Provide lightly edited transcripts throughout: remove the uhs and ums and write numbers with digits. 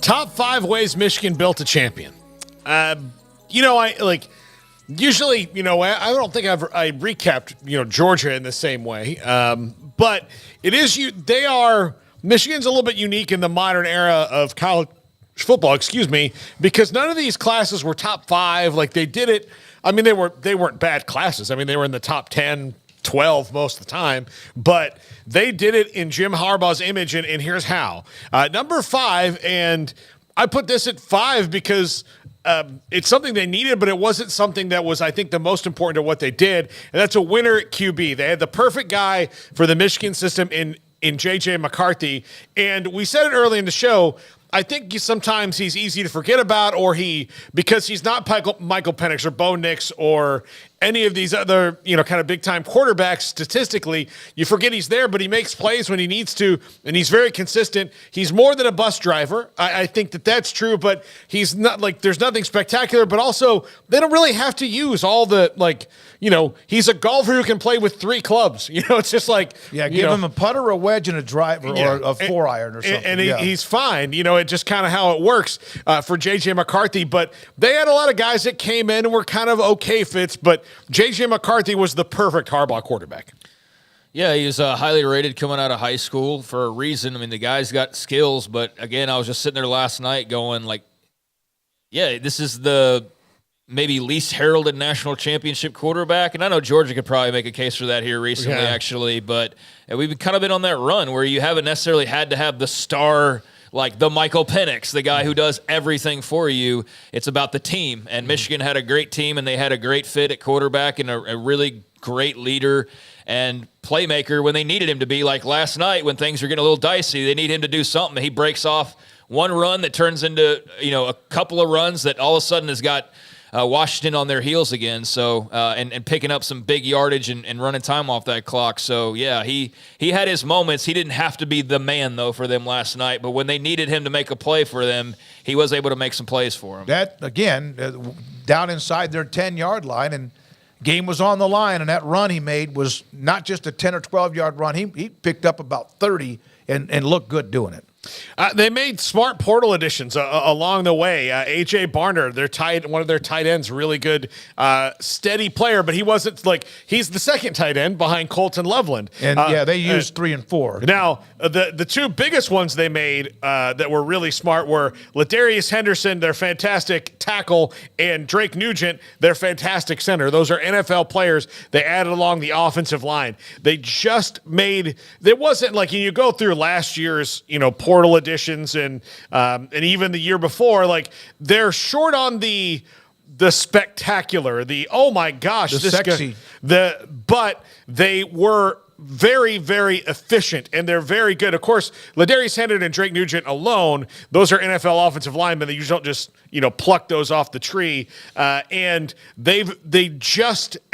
Top 5 ways Michigan built a champion. Usually, I don't think I recapped, Georgia in the same way. But it is Michigan's a little bit unique in the modern era of college football, because none of these classes were top 5. Like they did it. I mean, they weren't bad classes. I mean, they were in the top 10, 12 most of the time, but they did it in Jim Harbaugh's image, and here's how. Number 5, and I put this at 5 because it's something they needed, but it wasn't something that was, I think, the most important to what they did, and that's a winner at QB. They had the perfect guy for the Michigan system in J.J. McCarthy, and we said it early in the show. I think sometimes he's easy to forget about, because he's not Michael Penix or Bo Nix or any of these other, kind of big-time quarterbacks statistically. You forget he's there, but he makes plays when he needs to, and he's very consistent. He's more than a bus driver. I think that's true, but he's not, there's nothing spectacular, but also they don't really have to use all the, he's a golfer who can play with 3 clubs. It's just give him a putter, a wedge, and a driver, or a 4-iron or something. And he's fine. It's just kind of how it works for J.J. McCarthy. But they had a lot of guys that came in and were kind of okay fits, but J.J. McCarthy was the perfect Harbaugh quarterback. Yeah, he was highly rated coming out of high school for a reason. I mean, the guy's got skills, but again, I was just sitting there last night going this is the maybe least heralded national championship quarterback. And I know Georgia could probably make a case for that here recently, actually, but we've kind of been on that run where you haven't necessarily had to have the star like the Michael Penix, the guy who does everything for you. It's about the team. And Michigan had a great team, and they had a great fit at quarterback and a really great leader and playmaker when they needed him to be. Like last night when things are getting a little dicey, they need him to do something. He breaks off one run that turns into, a couple of runs that all of a sudden has got Washington on their heels again, so and picking up some big yardage and running time off that clock. So, yeah, he had his moments. He didn't have to be the man, though, for them last night, but when they needed him to make a play for them, he was able to make some plays for them. That, again, down inside their 10-yard line, and game was on the line, and that run he made was not just a 10 or 12-yard run. He picked up about 30 and looked good doing it. They made smart portal additions along the way. A.J. Barner, one of their tight ends, really good, steady player, but he wasn't he's the second tight end behind Colton Loveland. And, they used 3 and 4. Now, the 2 biggest ones they made that were really smart were Ladarius Henderson, their fantastic tackle, and Drake Nugent, their fantastic center. Those are NFL players they added along the offensive line. They just made – it wasn't you go through last year's, portal additions and even the year before, they're short on the spectacular, the oh my gosh, the sexy, but they were very, very efficient, and they're very good. Of course, Ladarius Henderson and Drake Nugent alone, those are NFL offensive linemen that you don't just pluck those off the tree. And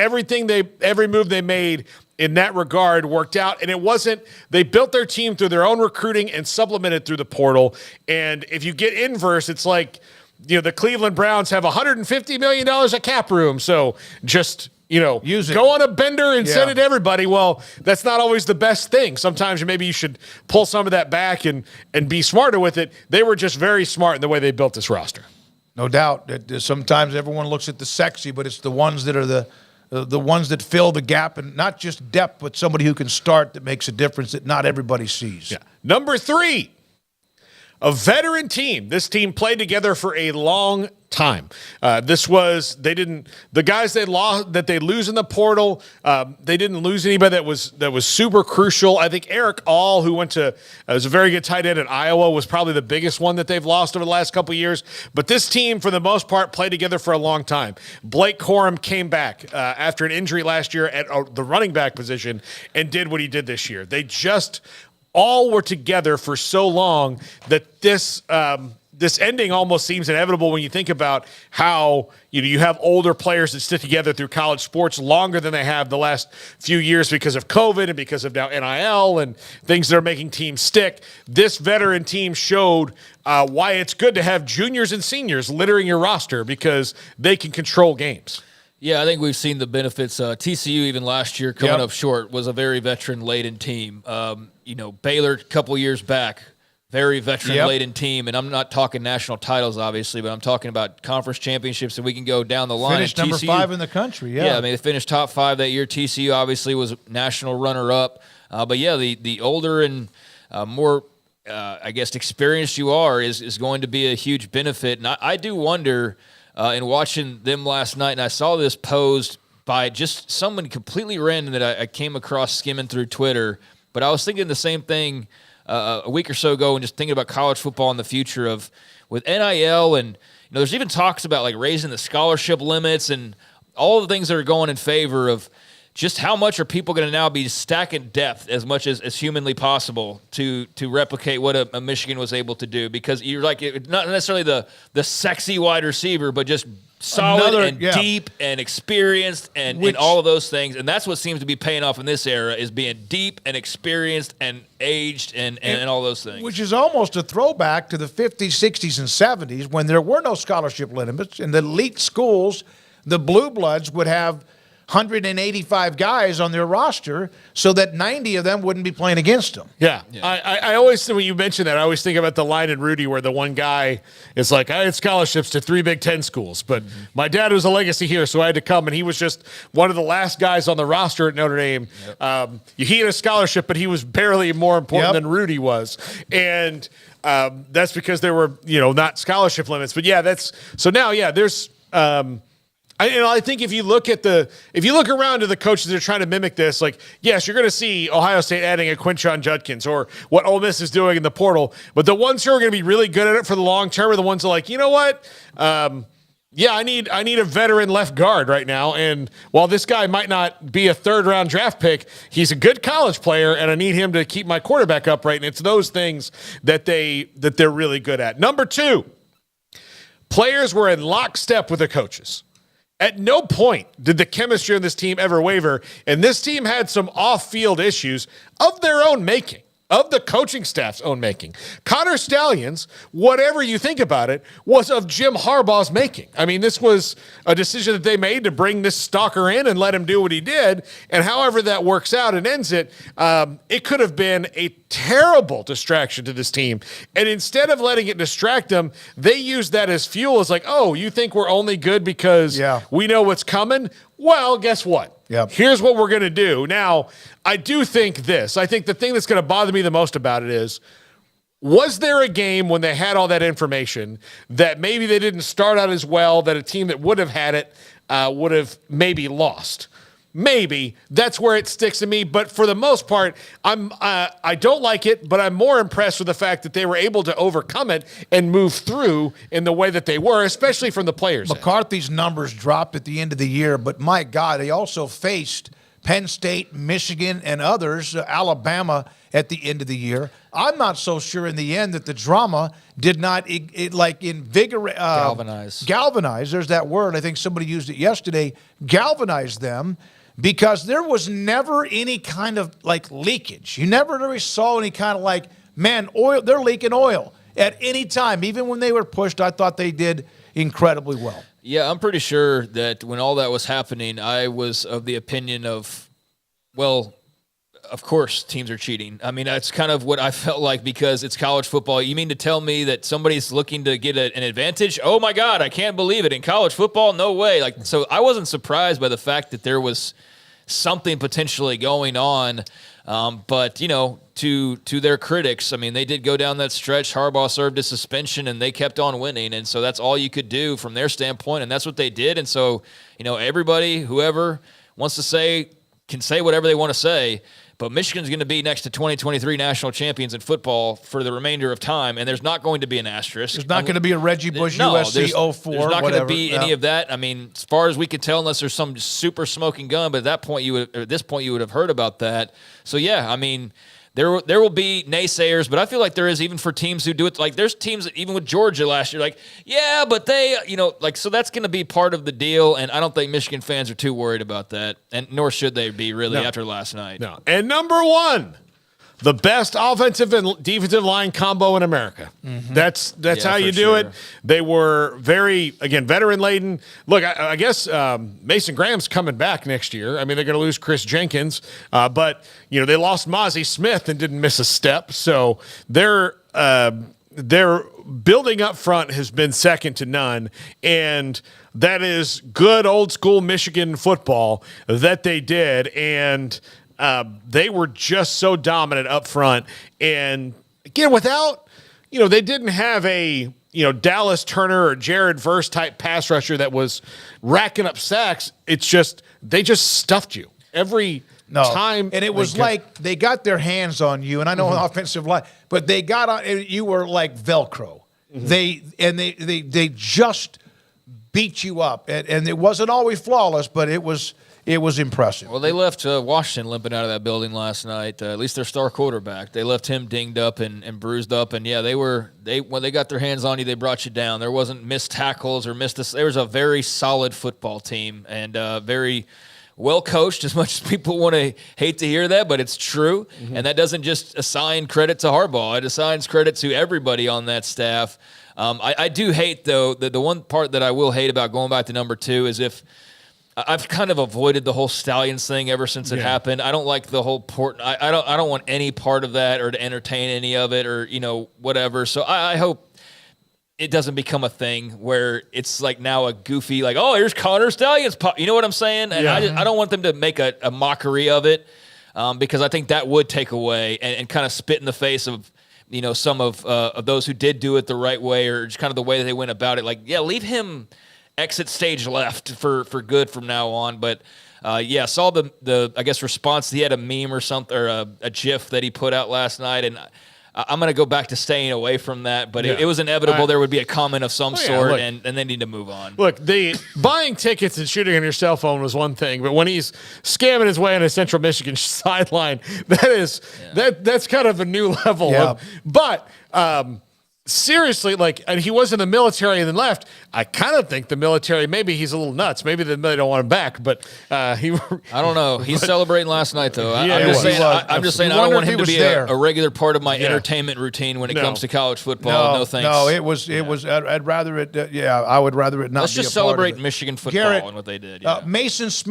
every move they made in that regard worked out, and it wasn't. They built their team through their own recruiting and supplemented through the portal. And if you get inverse, it's the Cleveland Browns have $150 million of cap room, so just use it. Go on a bender and send it to everybody. Well, that's not always the best thing. Sometimes maybe you should pull some of that back and be smarter with it. They were just very smart in the way they built this roster. No doubt. Sometimes everyone looks at the sexy, but it's the ones that are the ones that fill the gap, and not just depth, but somebody who can start that makes a difference that not everybody sees. Yeah. Number 3, a veteran team. This team played together for a long time. The guys that they lose in the portal, they didn't lose anybody that was super crucial. I think Eric All, who was a very good tight end at Iowa, was probably the biggest one that they've lost over the last couple of years. But this team, for the most part, played together for a long time. Blake Corum came back after an injury last year at the running back position and did what he did this year. They just all were together for so long that this ending almost seems inevitable when you think about how you have older players that stick together through college sports longer than they have the last few years because of COVID and because of now NIL and things that are making teams stick. This veteran team showed why it's good to have juniors and seniors littering your roster because they can control games. Yeah, I think we've seen the benefits. TCU, even last year, coming up short, was a very veteran-laden team. Baylor, a couple years back, very veteran-laden team, and I'm not talking national titles, obviously, but I'm talking about conference championships, and we can go down the line. Finished number 5 in the country, Yeah, I mean, they finished top 5 that year. TCU obviously was national runner-up. But, yeah, the older and more, I guess, experienced you are is going to be a huge benefit. And I do wonder, in watching them last night, and I saw this posed by just someone completely random that I came across skimming through Twitter, but I was thinking the same thing a week or so ago, and just thinking about college football in the future of with NIL, and there's even talks about like raising the scholarship limits and all the things that are going in favor of just how much are people going to now be stacking depth as much as humanly possible to replicate what a Michigan was able to do, because you're like not necessarily the sexy wide receiver, but just solid deep and experienced and all of those things. And that's what seems to be paying off in this era, is being deep and experienced and aged and all those things. Which is almost a throwback to the 50s, 60s, and 70s when there were no scholarship limits. In the elite schools, the blue bloods would have 185 guys on their roster so that 90 of them wouldn't be playing against them. Yeah. I always, when you mention that, I always think about the line in Rudy where the one guy is like, I had scholarships to 3 Big Ten schools, but my dad was a legacy here, so I had to come, and he was just one of the last guys on the roster at Notre Dame. He had a scholarship, but he was barely more important than Rudy was. And that's because there were, not scholarship limits. But yeah, there's I think if you look around to the coaches that are trying to mimic this, like, yes, you're going to see Ohio State adding a Quinshon Judkins or what Ole Miss is doing in the portal, but the ones who are going to be really good at it for the long term are the ones that are like, you know what? I need a veteran left guard right now, and while this guy might not be a 3rd-round draft pick, he's a good college player, and I need him to keep my quarterback upright. And it's those things that they're really good at. Number 2, players were in lockstep with the coaches. At no point did the chemistry on this team ever waver, and this team had some off-field issues of their own making, of the coaching staff's own making. Connor Stallions, whatever you think about it, was of Jim Harbaugh's making. I mean, this was a decision that they made to bring this stalker in and let him do what he did, and however that works out and ends it, it could have been a terrible distraction to this team. And instead of letting it distract them, they used that as fuel, as like, oh, you think we're only good because we know what's coming? Well, guess what? Here's what we're going to do. Now, I do think this. I think the thing that's going to bother me the most about it is, was there a game when they had all that information that maybe they didn't start out as well, that a team that would have had it would have maybe lost? Maybe. That's where it sticks to me. But for the most part, I don't like it, but I'm more impressed with the fact that they were able to overcome it and move through in the way that they were, especially from the players. McCarthy's numbers dropped at the end of the year, but my God, they also faced Penn State, Michigan, and others, Alabama, at the end of the year. I'm not so sure in the end that the drama did not invigorate, galvanize. There's that word. I think somebody used it yesterday. Galvanize them. Because there was never any kind of leakage. You never really saw any kind of oil, they're leaking oil at any time. Even when they were pushed, I thought they did incredibly well. Yeah, I'm pretty sure that when all that was happening, I was of the opinion of, well, of course teams are cheating. I mean, that's kind of what I felt like, because it's college football. You mean to tell me that somebody's looking to get an advantage? Oh my God, I can't believe it. In college football, no way. So I wasn't surprised by the fact that there was something potentially going on. But, to their critics, I mean, they did go down that stretch. Harbaugh served a suspension, and they kept on winning. And so that's all you could do from their standpoint, and that's what they did. And so, everybody, whoever wants to say, can say whatever they want to say. But Michigan's going to be next to 2023 national champions in football for the remainder of time, and there's not going to be an asterisk. There's not going to be a Reggie Bush USC 04. There's not going to be any of that. I mean, as far as we can tell, unless there's some super smoking gun, but at this point you would have heard about that. So yeah, I mean, there will be naysayers, but I feel like there is, even for teams who do it. Like, there's teams that, even with Georgia last year, yeah, but they, so that's going to be part of the deal, and I don't think Michigan fans are too worried about that, and nor should they be, really, after last night. No. And number 1, the best offensive and defensive line combo in America. That's how you do it. They were very, again, veteran laden. Look, I guess Mason Graham's coming back next year. I mean, they're going to lose Chris Jenkins, but they lost Mozzie Smith and didn't miss a step. So their building up front has been second to none, and that is good old school Michigan football that they did, and they were just so dominant up front. And again, without, they didn't have a, Dallas Turner or Jared Verse type pass rusher that was racking up sacks. It's just, they just stuffed you every time. And it was like they got their hands on you, and I know offensive line, but they got on, you were like Velcro. They just beat you up, and it wasn't always flawless, but it was impressive. Well, they left Washington limping out of that building last night. At least their star quarterback. They left him dinged up and bruised up. And yeah, when they got their hands on you, they brought you down. There wasn't missed tackles or there was a very solid football team and very well coached. As much as people want to hate to hear that, but it's true. And that doesn't just assign credit to Harbaugh. It assigns credit to everybody on that staff. I do hate, though, the one part that I will hate about going back to number 2 is if I've kind of avoided the whole Stallions thing ever since it happened. I don't like the whole I don't want any part of that or to entertain any of it or whatever. So I hope it doesn't become a thing where it's like now a goofy oh, here's Connor Stallions. You know what I'm saying? And I don't want them to make a mockery of it because I think that would take away and kind of spit in the face of some of those who did do it the right way or just kind of the way that they went about it. Leave him exit stage left for good from now on. But saw the I guess response. He had a meme or something or a GIF that he put out last night, and I'm going to go back to staying away from that. But it was inevitable there would be a comment of some sort, and they need to move on. Look, the buying tickets and shooting on your cell phone was one thing, but when he's scamming his way on a Central Michigan sideline, that's kind of a new level. But seriously, and he was in the military and then left. I kind of think the military, maybe he's a little nuts. Maybe they don't want him back, but I don't know. He's celebrating last night, though. I'm just saying I don't want him to be a regular part of my entertainment routine when it comes to college football. No thanks. No, it was. I'd rather it. I would rather it not. Let's be just a part of celebrate it. Michigan football and what they did. Mason Smith.